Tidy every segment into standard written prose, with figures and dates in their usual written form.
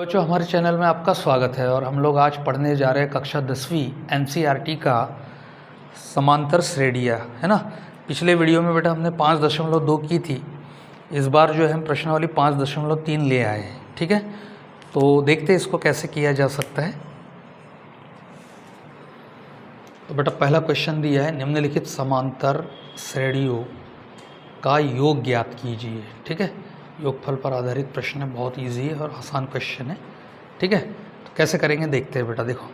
बच्चों, हमारे चैनल में आपका स्वागत है और हम लोग आज पढ़ने जा रहे हैं कक्षा 10वीं एनसीईआरटी का समांतर श्रेणियाँ, है ना। पिछले वीडियो में बेटा हमने 5.2 की थी। इस बार जो है हम प्रश्नावली 5.3 ले आए हैं। ठीक है, तो देखते हैं इसको कैसे किया जा सकता है। तो बेटा पहला क्वेश्चन दिया है, निम्नलिखित समांतर श्रेणियों का योग ज्ञात कीजिए। ठीक है, योगफल पर आधारित प्रश्न है, बहुत इजी है और आसान क्वेश्चन है। ठीक है, तो कैसे करेंगे देखते हैं बेटा। देखो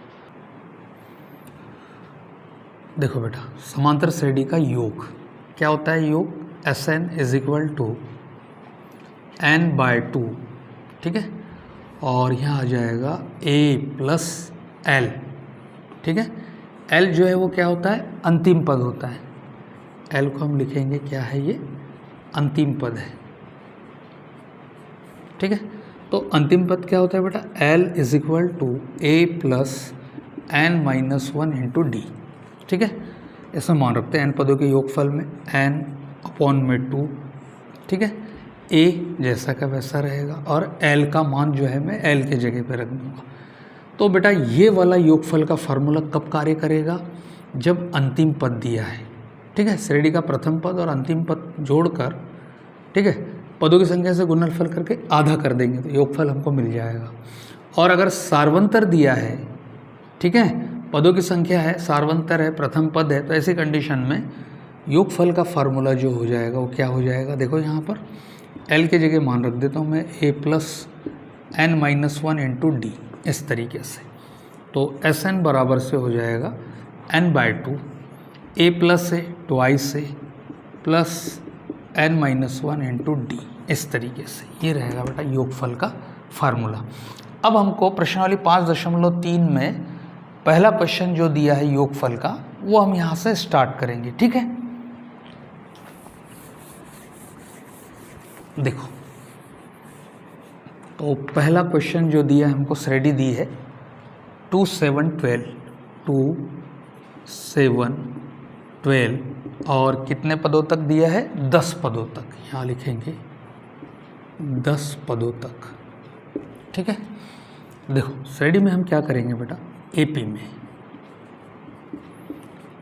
बेटा, समांतर श्रेणी का योग क्या होता है। योग Sn = n/2। ठीक है, और यहाँ आ जाएगा a + l। ठीक है, l जो है वो क्या होता है, अंतिम पद होता है। l को हम लिखेंगे क्या है, ये अंतिम पद है। ठीक है, तो अंतिम पद क्या होता है बेटा, l = a + n - 1 × d। ठीक है, इसमें मान रखते हैं n पदों के योगफल में n/2। ठीक है, a जैसा का वैसा रहेगा और l का मान जो है मैं l के जगह पे रख दूँगा। तो बेटा ये वाला योगफल का फार्मूला कब कार्य करेगा, जब अंतिम पद दिया है। ठीक है, श्रेणी का प्रथम पद और अंतिम पद जोड़कर, ठीक है, पदों की संख्या से गुणनफल करके आधा कर देंगे तो योगफल हमको मिल जाएगा। और अगर सार्वंतर दिया है, ठीक है, पदों की संख्या है, सार्वंतर है, प्रथम पद है, तो ऐसी कंडीशन में योगफल का फार्मूला जो हो जाएगा वो क्या हो जाएगा। देखो यहाँ पर l के जगह मान रख देता हूँ मैं a + n - 1 × d, इस तरीके से। तो Sn बराबर से हो जाएगा n/2 a + a twice a + n - 1 × d, इस तरीके से ये रहेगा बेटा योगफल का फार्मूला। अब हमको प्रश्नावली 5.3 में पहला क्वेश्चन जो दिया है योगफल का, वो हम यहाँ से स्टार्ट करेंगे। ठीक है, देखो तो पहला क्वेश्चन जो दिया है हमको, श्रेणी दी है 2 7 12, 2 7 12 और कितने पदों तक दिया है, 10 पदों तक। यहाँ लिखेंगे 10 पदों तक। ठीक है, देखो श्रेणी में हम क्या करेंगे बेटा, एपी में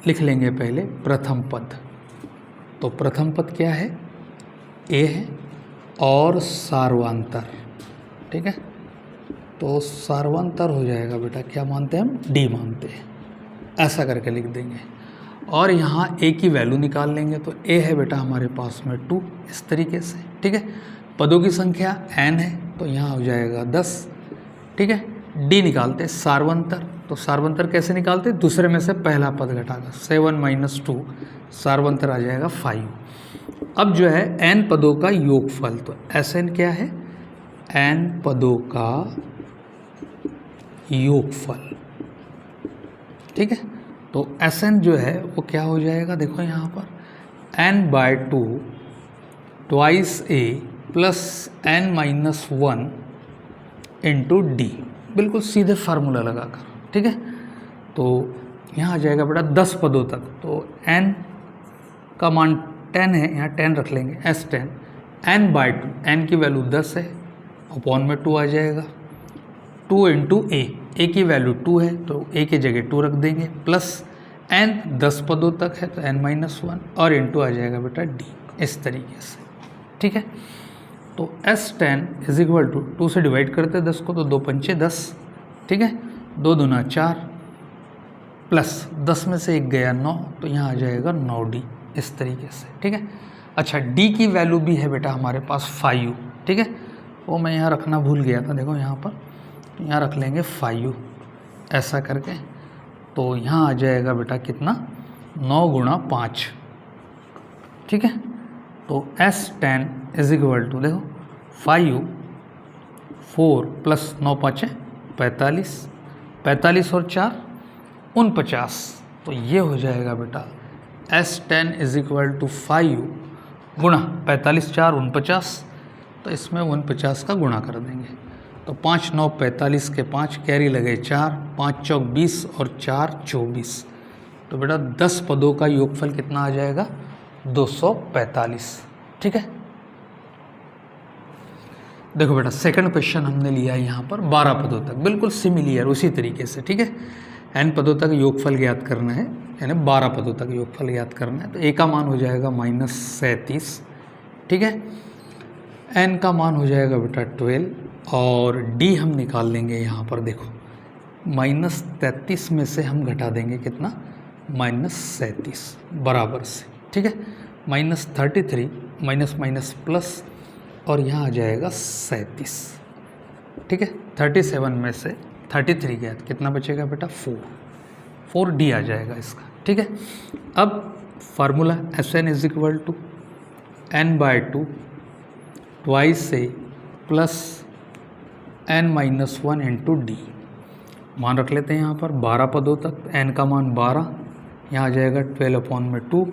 लिख लेंगे पहले प्रथम पद। तो प्रथम पद क्या है, ए है और सार्वंतर। ठीक है, तो सार्वंतर हो जाएगा बेटा, क्या मानते हैं हम, डी मानते हैं, ऐसा करके लिख देंगे। और यहाँ ए की वैल्यू निकाल लेंगे, तो ए है बेटा हमारे पास में 2, इस तरीके से। ठीक है, पदों की संख्या n है, तो यहाँ हो जाएगा 10। ठीक है, डी निकालते सार्वंतर, तो सार्वंतर कैसे निकालते, दूसरे में से पहला पद घटाकर 7 - 2, सार्वंतर आ जाएगा 5। अब जो है n पदों का योगफल, तो Sn क्या है, n पदों का योगफल। ठीक है, तो Sn जो है वो क्या हो जाएगा, देखो यहाँ पर n/2 twice a + n - 1 × d, बिल्कुल सीधे फार्मूला लगाकर। ठीक है, तो यहाँ आ जाएगा बेटा 10 पदों तक। तो n का मान 10 है, यहाँ 10 रख लेंगे, S10 n/2, n की वैल्यू 10 है, अपॉन में 2 आ जाएगा, 2 × a की वैल्यू 2 है, तो a की जगह 2 रख देंगे, प्लस n 10 पदों तक है तो n - 1 और इंटू आ जाएगा बेटा d, इस तरीके से। ठीक है, तो S10 = 2 से डिवाइड करते हैं 10 को, तो 2 पंचे 10। ठीक है, 2 दूना 4 प्लस 10 में से 1 गया 9, तो यहाँ आ जाएगा 9d, इस तरीके से। ठीक है, अच्छा d की वैल्यू भी है बेटा हमारे पास 5। ठीक है, वो मैं यहाँ रखना भूल गया था, देखो यहाँ पर, यहाँ रख लेंगे 5 ऐसा करके। तो यहाँ आ जाएगा बेटा कितना, 9 × 5। ठीक है, तो S10 = देखो 5 4 + 9 × 5 = 45, 45 और 4 49। तो ये हो जाएगा बेटा S10 = 5 गुणा 45 4 49, तो इसमें 49 का गुणा कर देंगे। तो 5 9 45 के 5 कैरी लगे 4, 5 चौक 20 और 4 24। तो बेटा 10 पदों का योगफल कितना आ जाएगा, 245। ठीक है, देखो बेटा सेकंड क्वेश्चन हमने लिया है यहाँ पर 12 पदों तक, बिल्कुल सिमिलियर उसी तरीके से, ठीक है। n पदों तक योगफल ज्ञात करना है, यानी 12 पदों तक योगफल ज्ञात करना है। तो a का मान हो जाएगा -37, ठीक है। n का मान हो जाएगा बेटा 12 और d हम निकाल लेंगे यहाँ पर। देखो -33 में से हम घटा देंगे कितना, -37 बराबर से, ठीक है। -33 माइनस माइनस प्लस और यहाँ आ जाएगा 37, ठीक है। 37 में से 33 गया तो कितना बचेगा बेटा 4d आ जाएगा इसका, ठीक है। अब formula Sn is equal to n/2 twice a plus n-1 into D. मान रख लेते हैं यहाँ पर 12 पदों तक, n का मान 12, यहाँ आ जाएगा 12/2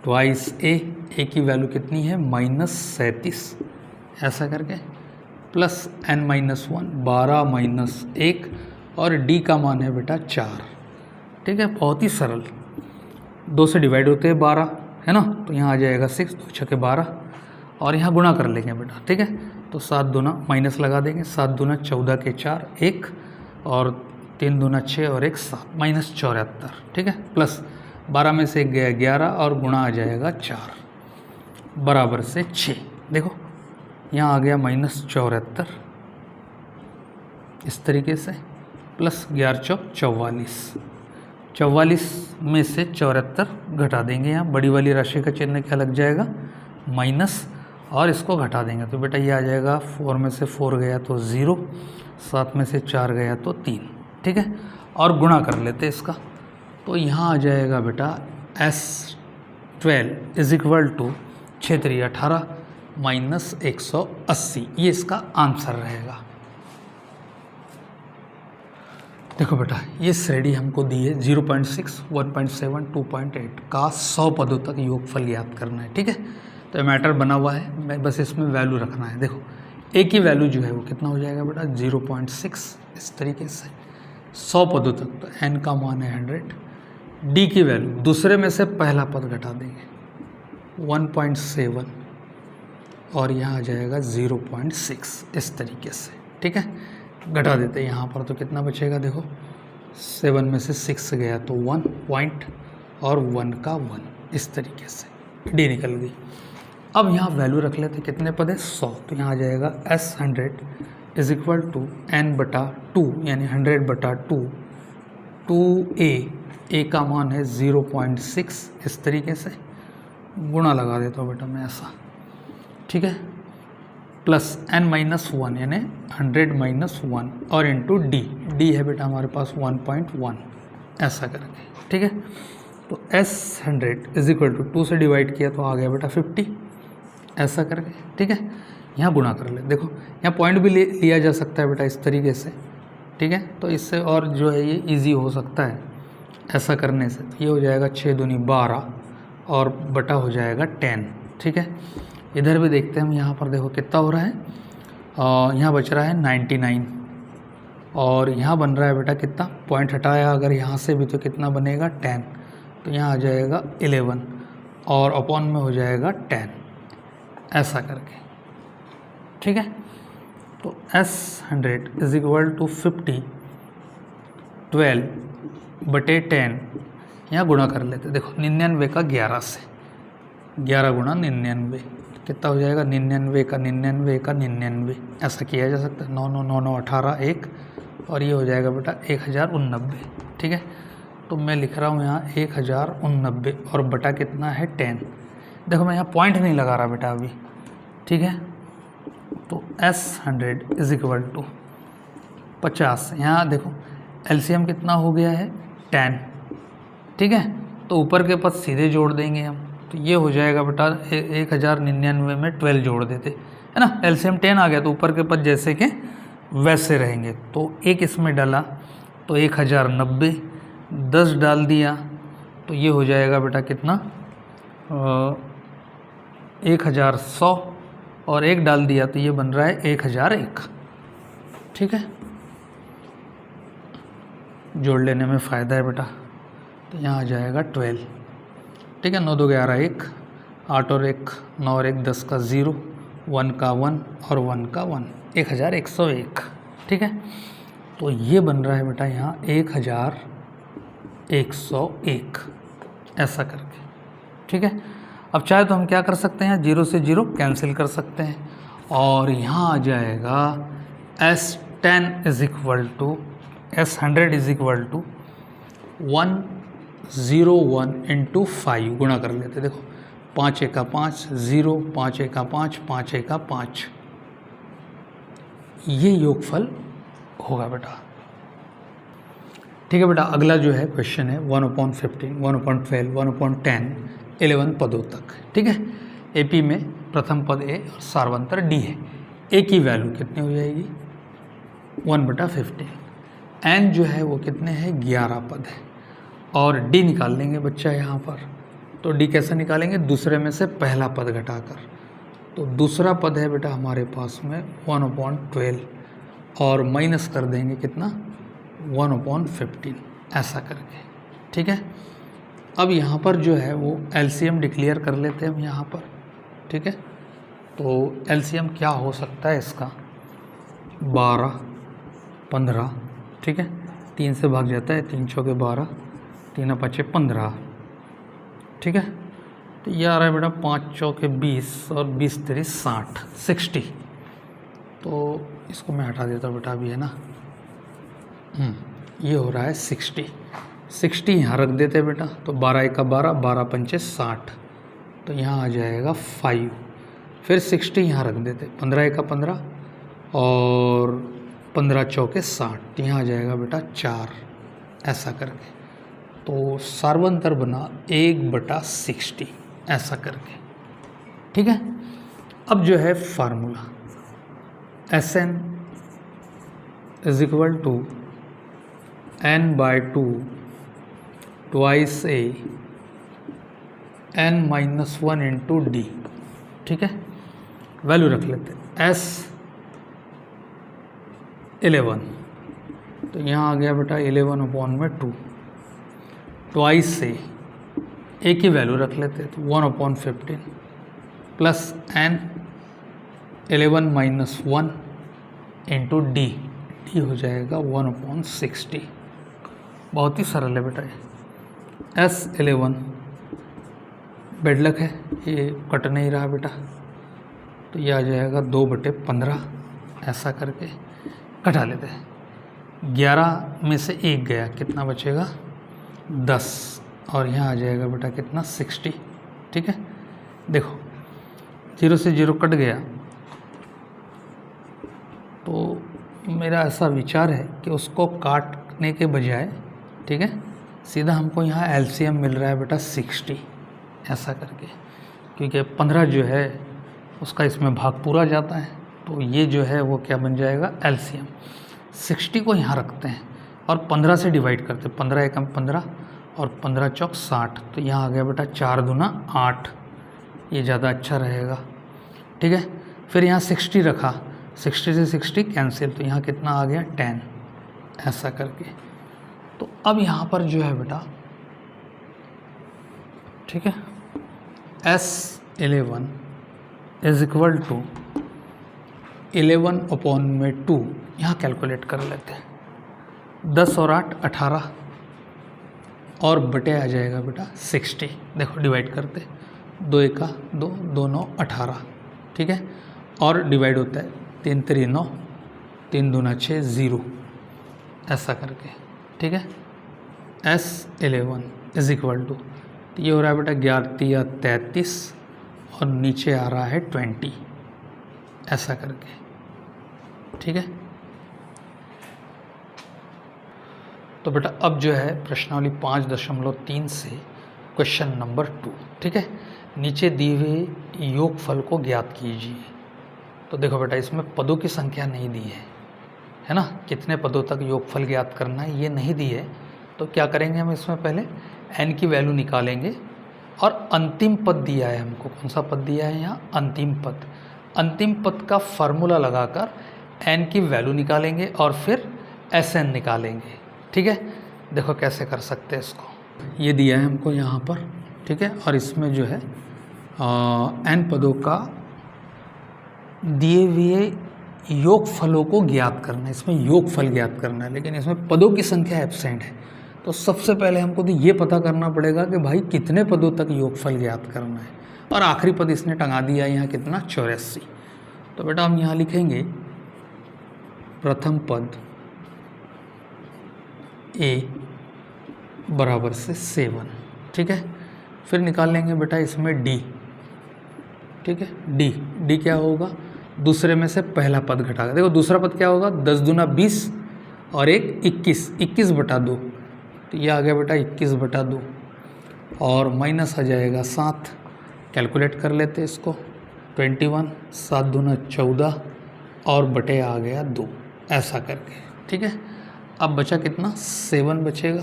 ट्वाइस a की वैल्यू कितनी है -37, ऐसा करके प्लस n-1 12 -1 और d का मान है बेटा 4, ठीक है। बहुत ही सरल, 2 से डिवाइड होते हैं 12, है ना, तो यहाँ आ जाएगा 6, 2 छके 12 और यहाँ गुणा कर लेंगे बेटा, ठीक है। तो 7 दूना माइनस लगा देंगे, 7 दूना 14 के 4 1 और 3 दूना 6 और 1 7 -74, ठीक है। प्लस 12 में से 1 गया 11 और गुणा आ जाएगा 4 बराबर से 6। देखो यहाँ आ गया -74 इस तरीके से, प्लस 11 चौक 44, 44 में से 74 घटा देंगे। यहाँ बड़ी वाली राशि का चिन्ह क्या लग जाएगा, माइनस, और इसको घटा देंगे तो बेटा ये आ जाएगा 4 में से 4 गया तो 0, 7 में से 4 गया तो 3, ठीक है। और गुणा कर लेते इसका, तो यहाँ आ जाएगा बेटा S12 इज इक्वल टू 6×3 18 -180, ये इसका आंसर रहेगा। देखो बेटा ये श्रेणी हमको दी है 0.6, 1.7, 2.8 का 100 पदों तक योगफल ज्ञात करना है, ठीक है। तो ये मैटर बना हुआ है, मैं बस इसमें वैल्यू रखना है। देखो a की वैल्यू जो है वो कितना हो जाएगा बेटा 0.6 इस तरीके से 100 पदों तक, तो n का मान है 100, d की वैल्यू दूसरे में से पहला पद घटा देंगे 1.7 और यहाँ आ जाएगा 0.6 इस तरीके से, ठीक है। घटा देते हैं यहाँ पर तो कितना बचेगा, देखो 7 में से 6 गया तो 1 पॉइंट और 1 का 1 इस तरीके से डी निकल गई। अब यहाँ वैल्यू रख लेते कितने पद है 100, तो यहाँ आ जाएगा S100 is equal to n/2 यानी 100/2 2a का मान है 0.6 इस तरीके से, गुणा लगा देता हूँ बेटा मैं ऐसा, ठीक है, प्लस n-1 यानी 100 - 1 और इंटू डी है बेटा हमारे पास 1.1 ऐसा करके, ठीक है। तो S100 इज इक्वल टू 2 से डिवाइड किया तो आ गया बेटा 50 ऐसा करके, ठीक है। यहाँ गुणा कर ले, देखो यहाँ पॉइंट भी लिया जा सकता है बेटा इस तरीके से, ठीक है। तो इससे और जो है ये इजी हो सकता है ऐसा करने से, तो ये हो जाएगा 6 दूनी 12 और बटा हो जाएगा 10, ठीक है। इधर भी देखते हैं हम, यहाँ पर देखो कितना हो रहा है, यहाँ बच रहा है 99 और यहाँ बन रहा है बेटा कितना, पॉइंट हटाया अगर यहाँ से भी तो कितना बनेगा 10, तो यहाँ आ जाएगा 11 और अपॉन में हो जाएगा 10 ऐसा करके, ठीक है। तो S100 इज इक्वल टू 50 12/10, यहाँ गुणा कर लेते, देखो 99 का 11 से, 11 गुणा 99 कितना हो जाएगा, 99 का 99 का 99 ऐसा किया जा सकता है, 9 9 9 9 18 1 और ये हो जाएगा बेटा 1089, ठीक है। तो मैं लिख रहा हूँ यहाँ 1089 और बटा कितना है 10, देखो मैं यहाँ पॉइंट नहीं लगा रहा बेटा अभी, ठीक है। तो S100 इज इक्वल टू 50, यहाँ देखो LCM कितना हो गया है 10, ठीक है। तो ऊपर के पद सीधे जोड़ देंगे हम, तो ये हो जाएगा बेटा 1099 में 12 जोड़ देते, है ना, LCM 10 आ गया तो ऊपर के पद जैसे के वैसे रहेंगे। तो एक इसमें डाला तो 1090, 10 डाल दिया तो ये हो जाएगा बेटा कितना 1100 और 1 डाल दिया तो ये बन रहा है 1001, ठीक है। जोड़ लेने में फ़ायदा है बेटा, तो यहाँ आ जाएगा 12, ठीक है। 9 2 11 1, 8 और 1 9 और 1 10 का 0, 1 का 1 और 1 का 1, 1101, ठीक है। तो ये बन रहा है बेटा यहाँ 1101 ऐसा करके, ठीक है। अब चाहे तो हम क्या कर सकते हैं, 0 से 0 कैंसिल कर सकते हैं और यहाँ आ जाएगा S10 is equal to S100 is equal to 101 into 5 गुणा कर लेते, देखो 5 एका 5 0, 5 एका 5, 5 एका 5, ये योगफल होगा बेटा, ठीक है बेटा। अगला जो है क्वेश्चन है 1/15, 1/12, 1/10, 11 पदों तक, ठीक है। एपी में प्रथम पद ए और सार्वंतर डी है। ए की वैल्यू कितनी हो जाएगी, 1/15। एन जो है वो कितने हैं, 11 पद है और डी निकाल लेंगे बच्चा यहाँ पर। तो डी कैसे निकालेंगे, दूसरे में से पहला पद घटाकर। तो दूसरा पद है बेटा हमारे पास में 1/12 और माइनस कर देंगे कितना, 1/15 ऐसा करके, ठीक है। अब यहाँ पर जो है वो एलसीएम डिक्लेयर कर लेते हैं हम यहाँ पर, ठीक है। तो एलसीएम क्या हो सकता है इसका, 12, 15, ठीक है। 3 से भाग जाता है, 3 चौके 12, 3 5 15, ठीक है। तो ये आ रहा है बेटा 5 चौके 20 और 20 3 60। तो इसको मैं हटा देता हूँ बेटा अभी, है ना। ये हो रहा है 60 यहाँ रख देते हैं बेटा। तो 12 एका 12, 12 पंचे 60, तो यहाँ आ जाएगा 5। फिर 60 यहाँ रख देते, 15 एका 15 और 15 चौके 60, तो यहाँ आ जाएगा बेटा 4 ऐसा करके। तो सार्वंतर बना 1/60 ऐसा करके, ठीक है। अब जो है formula Sn is equal to n/2 twice a n-1 into D, ठीक है। वैल्यू रख लेते हैं S11, तो यहाँ आ गया बेटा 11/2 ट्वाइस से ए की वैल्यू रख लेते हैं, तो 1/15 प्लस n11-1 इंटू डी हो जाएगा 1/60। बहुत ही सरल है बेटा ये। S11 बेडलक है, ये कट नहीं रहा बेटा, तो ये आ जाएगा 2/15 ऐसा करके घटा लेते हैं। 11 में से 1 गया, कितना बचेगा 10 और यहाँ आ जाएगा बेटा कितना 60, ठीक है। देखो 0 से 0 कट गया, तो मेरा ऐसा विचार है कि उसको काटने के बजाय, ठीक है, सीधा हमको यहाँ एलसीएम मिल रहा है बेटा 60 ऐसा करके, क्योंकि 15 जो है उसका इसमें भाग पूरा जाता है, तो ये जो है वो क्या बन जाएगा एलसीएम। 60 को यहाँ रखते हैं और 15 से डिवाइड करते हैं, 15 एकम 15 और 15 चौक 60, तो यहाँ आ गया बेटा 4 दूना 8, ये ज़्यादा अच्छा रहेगा, ठीक है। फिर यहाँ 60 रखा, 60 से 60 कैंसिल, तो यहाँ कितना आ गया 10 ऐसा करके। तो अब यहाँ पर जो है बेटा, ठीक है, S11 इज इक्वल टू 11/2 यहाँ कैलकुलेट कर लेते हैं। 10 और 8 18 और बटे आ जाएगा बेटा 60। देखो डिवाइड करते, 2 एका 2, 2 9 18, ठीक है। और डिवाइड होता है 3 3 9, 3 दूना 6 0 ऐसा करके, ठीक है। S11 इज इक्वल टू, ये हो रहा है बेटा 11 33 और नीचे आ रहा है 20 ऐसा करके, ठीक है। तो बेटा अब जो है प्रश्नावली 5.3 से क्वेश्चन नंबर 2, ठीक है। नीचे दिए हुए योगफल को ज्ञात कीजिए। तो देखो बेटा इसमें पदों की संख्या नहीं दी है ना, कितने पदों तक योगफल ज्ञात करना है ये नहीं दी है। तो क्या करेंगे हम इसमें, पहले n की वैल्यू निकालेंगे और अंतिम पद दिया है हमको, कौन सा पद दिया है यहाँ, अंतिम पद। अंतिम पद का फार्मूला लगाकर n की वैल्यू निकालेंगे और फिर Sn निकालेंगे, ठीक है। देखो कैसे कर सकते हैं इसको, ये दिया है हमको यहाँ पर, ठीक है। और इसमें जो है n पदों का दिए हुए योगफलों को ज्ञात करना है। इसमें योगफल ज्ञात करना है, लेकिन इसमें पदों की संख्या एब्सेंट है। तो सबसे पहले हमको तो ये पता करना पड़ेगा कि भाई कितने पदों तक योगफल ज्ञात करना है। और आखिरी पद इसने टंगा दिया यहाँ कितना, 84। तो बेटा हम यहाँ लिखेंगे प्रथम पद a बराबर से 7, ठीक है। फिर निकाल लेंगे बेटा इसमें d, ठीक है। d क्या होगा, दूसरे में से पहला पद घटाकर, देखो दूसरा पद क्या होगा, 10 दूना 20 और एक 21 बटा 2, तो ये आ गया बेटा 21/2 और माइनस आ जाएगा 7, कैलकुलेट कर लेते इसको, 21, 7 दूना 14 और बटे आ गया 2, ऐसा करके, ठीक है। अब बचा कितना, 7 बचेगा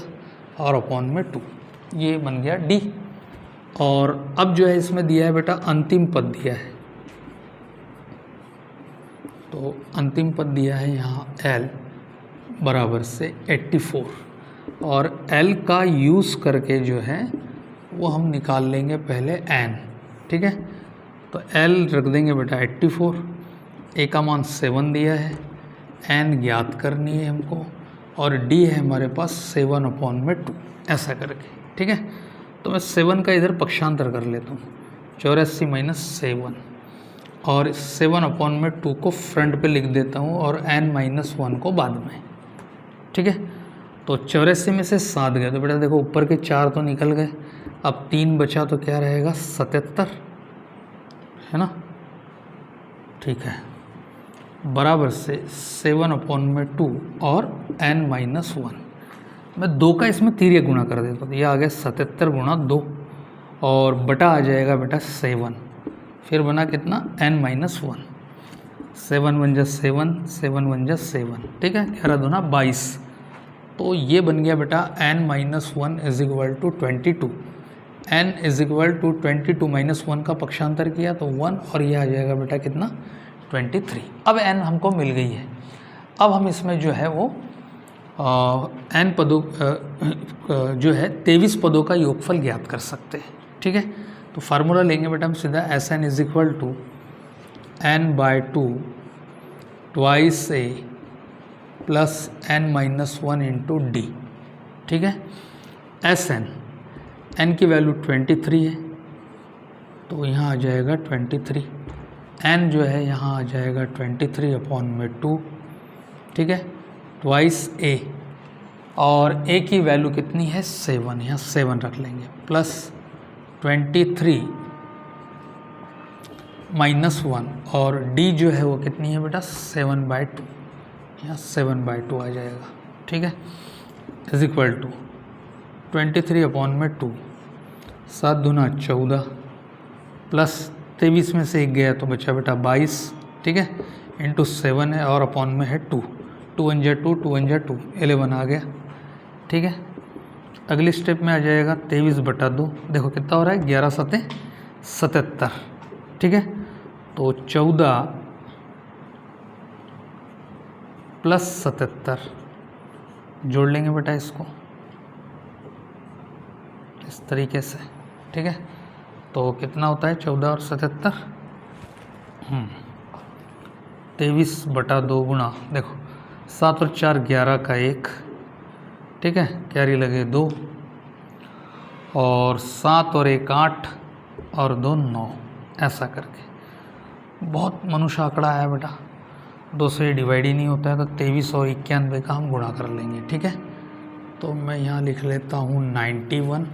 और अपॉन में 2, ये बन गया डी। और अब जो है इसमें दिया है बेटा अंतिम पद दिया है, तो अंतिम पद दिया है यहाँ l बराबर से 84, और l का यूज़ करके जो है वो हम निकाल लेंगे पहले n, ठीक है। तो l रख देंगे बेटा 84, a का मान 7 दिया है, n ज्ञात करनी है हमको, और d है हमारे पास 7/2, ऐसा करके, ठीक है। तो मैं 7 का इधर पक्षांतर कर लेता हूँ, 84 - 7, और 7/2 को फ्रंट पे लिख देता हूँ और n-1 को बाद में, ठीक है। तो 84 में से 7 गए तो बेटा देखो ऊपर के 4 तो निकल गए, अब 3 बचा तो क्या रहेगा, 77, है ना, ठीक है, बराबर से 7/2 और n-1। मैं 2 का इसमें तिर्यक गुणा कर देता हूँ, तो ये आ गया 77 × 2 और बटा आ जाएगा बेटा 7, फिर बना कितना, n-1, 7 × 7, 7 × 7, ठीक है, 11 दूना 22, तो ये बन गया बेटा n-1 = 22, n = 22 -1 का पक्षांतर किया तो 1, और ये आ जाएगा बेटा कितना, 23। अब n हमको मिल गई है। अब हम इसमें जो है वो n पदों जो है 23 पदों का योगफल ज्ञात कर सकते हैं, ठीक है। तो फार्मूला लेंगे बेटा हम सीधा, Sn = n/2 2a + n-1 × d, ठीक है। Sn, n की वैल्यू 23 है तो यहाँ आ जाएगा 23, n जो है यहाँ आ जाएगा 23/2, ठीक है, ट्वाइस a, और a की वैल्यू कितनी है, 7, यहाँ 7 रख लेंगे, प्लस 23 - 1, और d जो है वो कितनी है बेटा, 7/2, यहाँ 7/2 आ जाएगा, ठीक है, = 23/2, 7 दूना 14, प्लस 23 में से 1 गया तो बचा बेटा 22, ठीक है, इंटू 7 है और अपॉन में है 2, 2 × 2, 2 × 2, 11 आ गया, ठीक है। अगली स्टेप में आ जाएगा 23/2, देखो कितना हो रहा है, 11 × 7 = 77, ठीक है। तो 14 + 77 जोड़ लेंगे बेटा इसको इस तरीके से, ठीक है। तो कितना होता है, 14 और 77, 23/2 गुणा, देखो 7 और 4 11 का 1, ठीक है, कैरी लगे 2, और 7 और 1 8 और 2 9, ऐसा करके। बहुत मनुष्य आंकड़ा है बेटा, 2 से डिवाइड ही नहीं होता है, तो 23 और 91 का हम गुणा कर लेंगे, ठीक है। तो मैं यहाँ लिख लेता हूँ 91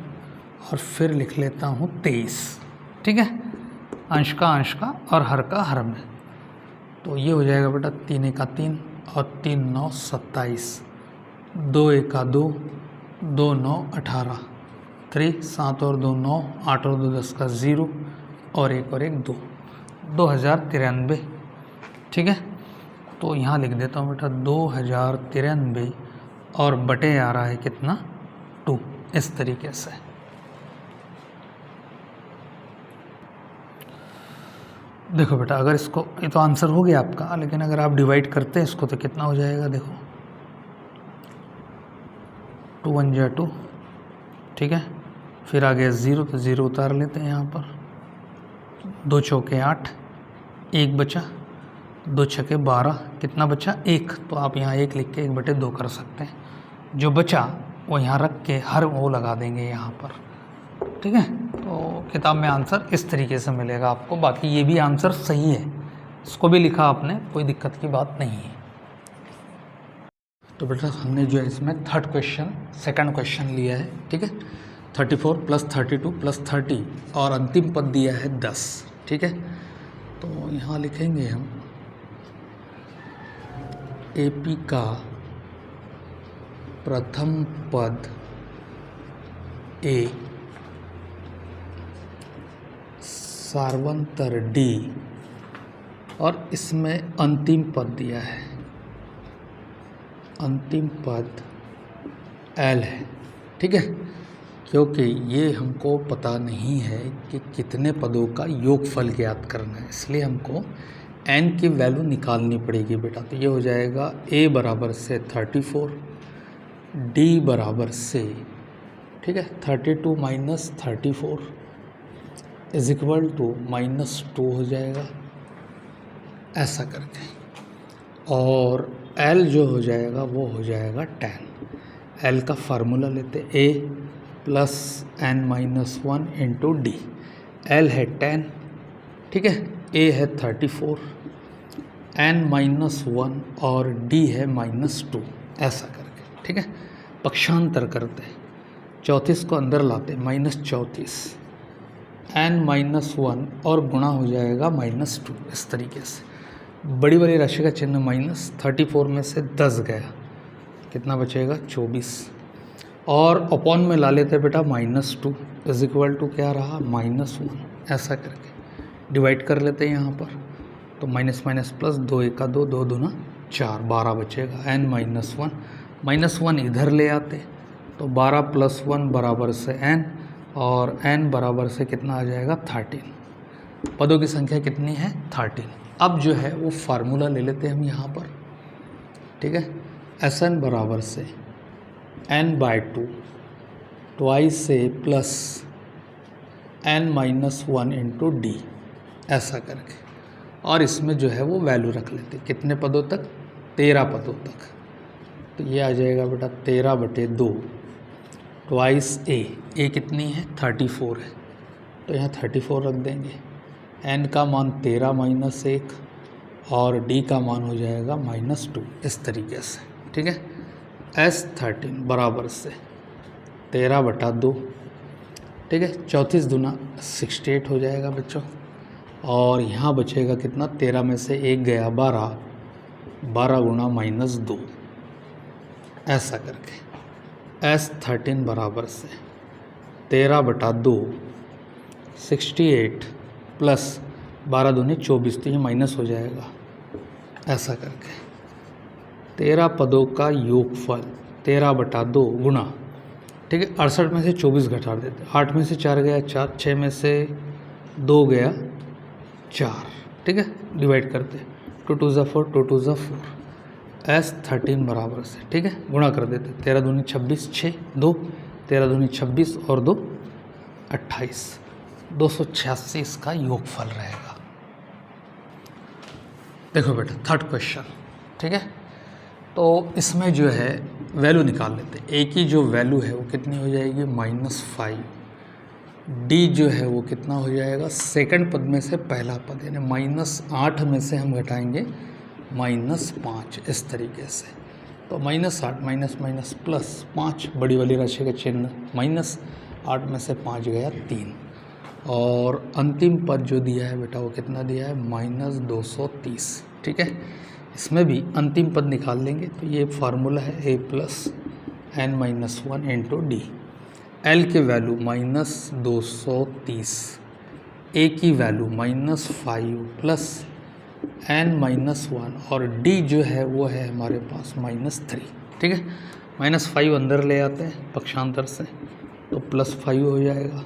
और फिर लिख लेता हूँ 23, ठीक है, अंश का और हर का हर में। तो ये हो जाएगा बेटा 3 × 3 और 3 9 27, 2 1 2, 2 9 18, 3 7 और 2 9, 8 और 2 10 का 0, और 1 और 1 2, 2093, ठीक है। तो यहाँ लिख देता हूँ बेटा 2093 और बटे आ रहा है कितना, 2, इस तरीके से। देखो बेटा अगर इसको, ये तो आंसर हो गया आपका, लेकिन अगर आप डिवाइड करते हैं इसको तो कितना हो जाएगा, देखो 2 × 1 = 2, ठीक है, फिर आ गया 0 तो 0 उतार लेते हैं यहाँ पर, 2 × 4 = 8, 1 बचा, 2 छके 12, कितना बचा 1, तो आप यहाँ 1 लिख के 1/2 कर सकते हैं। जो बचा वो यहाँ रख के हर वो लगा देंगे यहाँ पर, ठीक है। तो किताब में आंसर इस तरीके से मिलेगा आपको। बाकी ये भी आंसर सही है, इसको भी लिखा आपने, कोई दिक्कत की बात नहीं है। तो बेटा हमने जो है इसमें सेकंड क्वेश्चन लिया है, ठीक है। 34 + 32 + 30 और अंतिम पद दिया है 10, ठीक है। तो यहाँ लिखेंगे हम AP का प्रथम पद A सार्वंतर D और इसमें अंतिम पद दिया है, अंतिम पद L है, ठीक है। क्योंकि ये हमको पता नहीं है कि कितने पदों का योगफल ज्ञात करना है, इसलिए हमको n की वैल्यू निकालनी पड़ेगी बेटा। तो ये हो जाएगा A बराबर से 34, D बराबर से, ठीक है, 32 - 34 इज इक्वल टू -2 हो जाएगा, ऐसा करके। और L जो हो जाएगा वो हो जाएगा 10। L का फार्मूला लेते A + n-1 × D। L है 10, ठीक है, A है 34, n-1 और D है -2, ऐसा करके, ठीक है। पक्षांतर करते हैं, 34 को अंदर लाते -34, n-1 और गुणा हो जाएगा -2, इस तरीके से। बड़ी वाली राशि का चिन्ह माइनस, 34 में से 10 गया, कितना बचेगा 24, और अपॉन में ला लेते बेटा -2 इज इक्वल टू क्या रहा -1, ऐसा करके डिवाइड कर लेते हैं यहाँ पर। तो माइनस प्लस 2 × 1 = 2, 2 दूना 4, 12 बचेगा। n - 1 इधर ले आते तो 12 + 1 बराबर से n, और n बराबर से कितना आ जाएगा 13। पदों की संख्या कितनी है 13। अब जो है वो फार्मूला ले लेते हैं हम यहाँ पर, ठीक है। Sn बराबर से n/2 ट्वाइस से प्लस n-1 × D, ऐसा करके, और इसमें जो है वो वैल्यू रख लेते, कितने पदों तक 13 पदों तक। तो ये आ जाएगा बेटा 13/2 ट्वाइस A कितनी है 34 है, तो यहाँ 34 रख देंगे। n का मान 13 - 1 और D का मान हो जाएगा -2, इस तरीके से, ठीक है। S13 बराबर से 13/2, ठीक है, 34 दूना 68 हो जाएगा बच्चों। और यहाँ बचेगा कितना, 13 में से 1 गया 12, 12 गुणा -2, ऐसा करके। S13 बराबर से 13/2 68 प्लस 12 दूनी 24, तो ये माइनस हो जाएगा, ऐसा करके। 13 पदों का योगफल 13/2 गुणा, ठीक है, 68 में से 24 घटा देते, 8 में से 4 गया 4, 6 में से 2 गया 4, ठीक है, डिवाइड करते 2 × 2 = 4, 2 × 2 = 4। S13 बराबर से, ठीक है, गुणा कर देते, 13 दूनी 26, 6 2, 13 दूनी 26 और 2 28, 286 इसका योगफल रहेगा। देखो बेटा थर्ड क्वेश्चन, ठीक है। तो इसमें जो है वैल्यू निकाल लेते हैं। A की जो वैल्यू है वो कितनी हो जाएगी -5, D जो है वो कितना हो जाएगा, सेकंड पद में से पहला पद, यानी -8 में से हम घटाएंगे -5, इस तरीके से। तो -8 माइनस प्लस 5, बड़ी वाली राशि का चिन्ह -8 में से 5 गया 3, और अंतिम पद जो दिया है बेटा वो कितना दिया है -230, ठीक है। इसमें भी अंतिम पद निकाल लेंगे, तो ये फार्मूला है A + n-1 × D। L की वैल्यू -230, A की वैल्यू -5 प्लस n-1, और D जो है वो है हमारे पास -3, ठीक है। -5 अंदर ले आते हैं पक्षांतर से, तो +5 हो जाएगा,